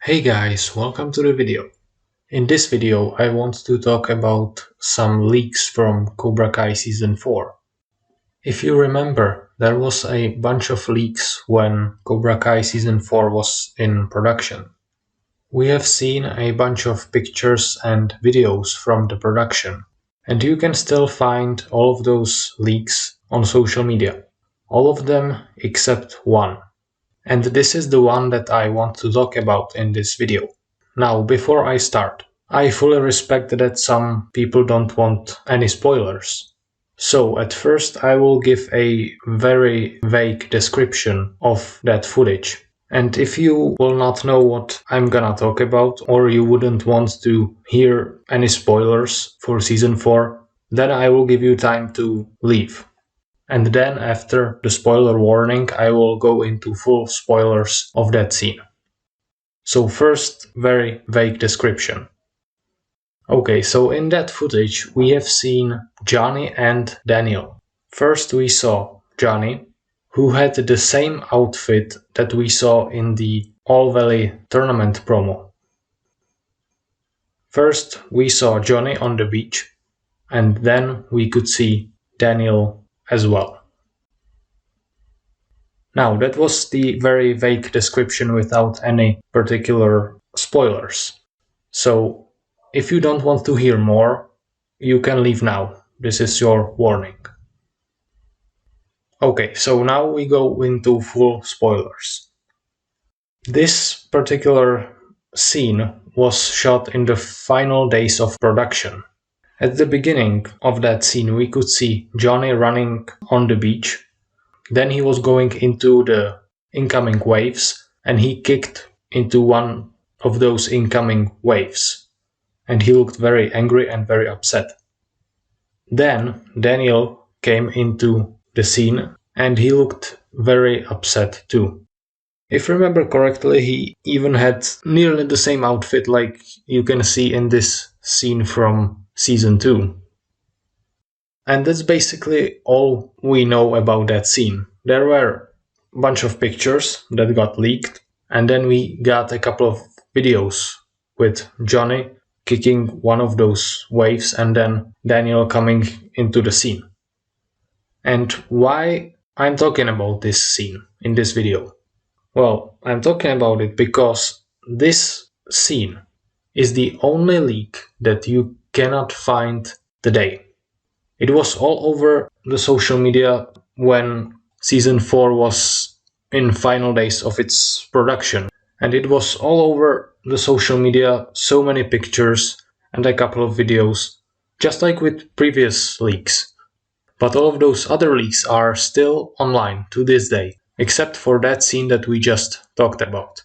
Hey guys, welcome to the video. In this video I want to talk about some leaks from Cobra Kai Season 4. If you remember, there was a bunch of leaks when Cobra Kai Season 4 was in production. We have seen a bunch of pictures and videos from the production, and you can still find all of those leaks on social media. All of them except one. And this is the one that I want to talk about in this video. Now, before I start, I fully respect that some people don't want any spoilers. So at first I will give a very vague description of that footage. And if you will not know what I'm gonna talk about, or you wouldn't want to hear any spoilers for Season 4, then I will give you time to leave. And then after the spoiler warning, I will go into full spoilers of that scene. So first, very vague description. Okay, so in that footage we have seen Johnny and Daniel. First we saw Johnny, who had the same outfit that we saw in the All Valley tournament promo. First we saw Johnny on the beach, and then we could see Daniel as well. Now, that was the very vague description without any particular spoilers. So, if you don't want to hear more, you can leave now. This is your warning. Okay, so now we go into full spoilers. This particular scene was shot in the final days of production. At the beginning of that scene, we could see Johnny running on the beach. Then he was going into the incoming waves, and he kicked into one of those incoming waves. And he looked very angry and very upset. Then Daniel came into the scene, and he looked very upset too. If I remember correctly, he even had nearly the same outfit like you can see in this scene from Season 2. And that's basically all we know about that scene. There were a bunch of pictures that got leaked, and then we got a couple of videos with Johnny kicking one of those waves and then Daniel coming into the scene. And why I'm talking about this scene in this video? Well, I'm talking about it because this scene is the only leak that you cannot find today. It was all over the social media when Season 4 was in final days of its production. And it was all over the social media, so many pictures and a couple of videos, just like with previous leaks. But all of those other leaks are still online to this day, except for that scene that we just talked about.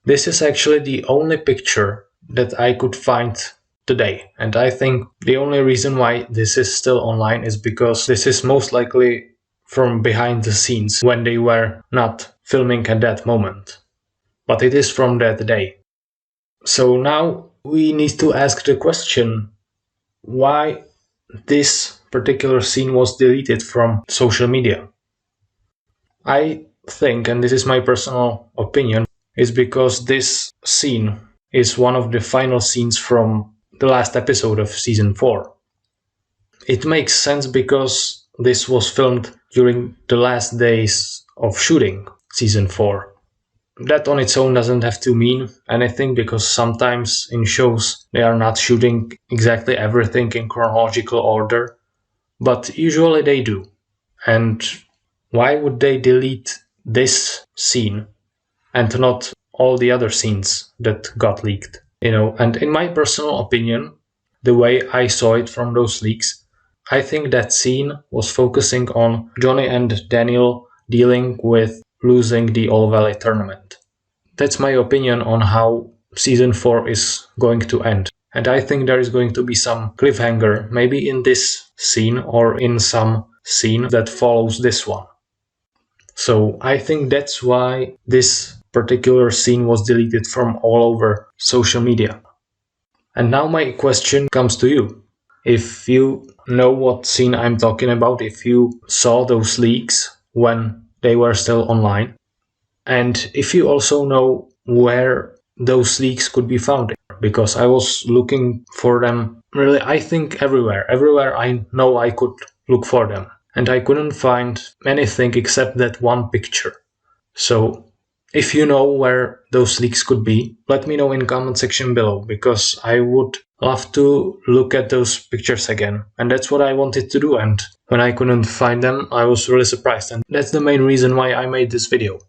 This is actually the only picture that I could find today, and I think the only reason why this is still online is because this is most likely from behind the scenes when they were not filming at that moment, but it is from that day. So now we need to ask the question why this particular scene was deleted from social media. I think, and this is my personal opinion, is because this scene is one of the final scenes from the last episode of Season 4. It makes sense because this was filmed during the last days of shooting Season 4. That on its own doesn't have to mean anything because sometimes in shows they are not shooting exactly everything in chronological order, but usually they do. And why would they delete this scene and not all the other scenes that got leaked? And in my personal opinion, the way I saw it from those leaks, I think that scene was focusing on Johnny and Daniel dealing with losing the All Valley tournament. That's my opinion on how Season 4 is going to end. And I think there is going to be some cliffhanger, maybe in this scene or in some scene that follows this one. So I think that's why this particular scene was deleted from all over social media. And now my question comes to you. If you know what scene I'm talking about, if you saw those leaks when they were still online, and if you also know where those leaks could be found, because I was looking for them really, I think everywhere I know I could look for them, and I couldn't find anything except that one picture. So if you know where those leaks could be, let me know in comment section below, because I would love to look at those pictures again. And that's what I wanted to do, and when I couldn't find them, I was really surprised, and that's the main reason why I made this video.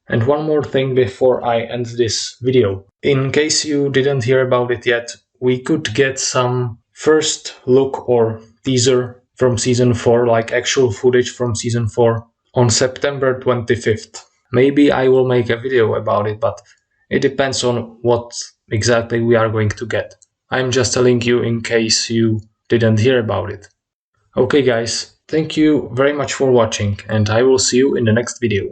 And one more thing before I end this video. In case you didn't hear about it yet, we could get some first look or teaser from season 4, like actual footage from season 4, on September 25th. Maybe I will make a video about it, but it depends on what exactly we are going to get. I'm just telling you in case you didn't hear about it. Okay guys, thank you very much for watching, and I will see you in the next video.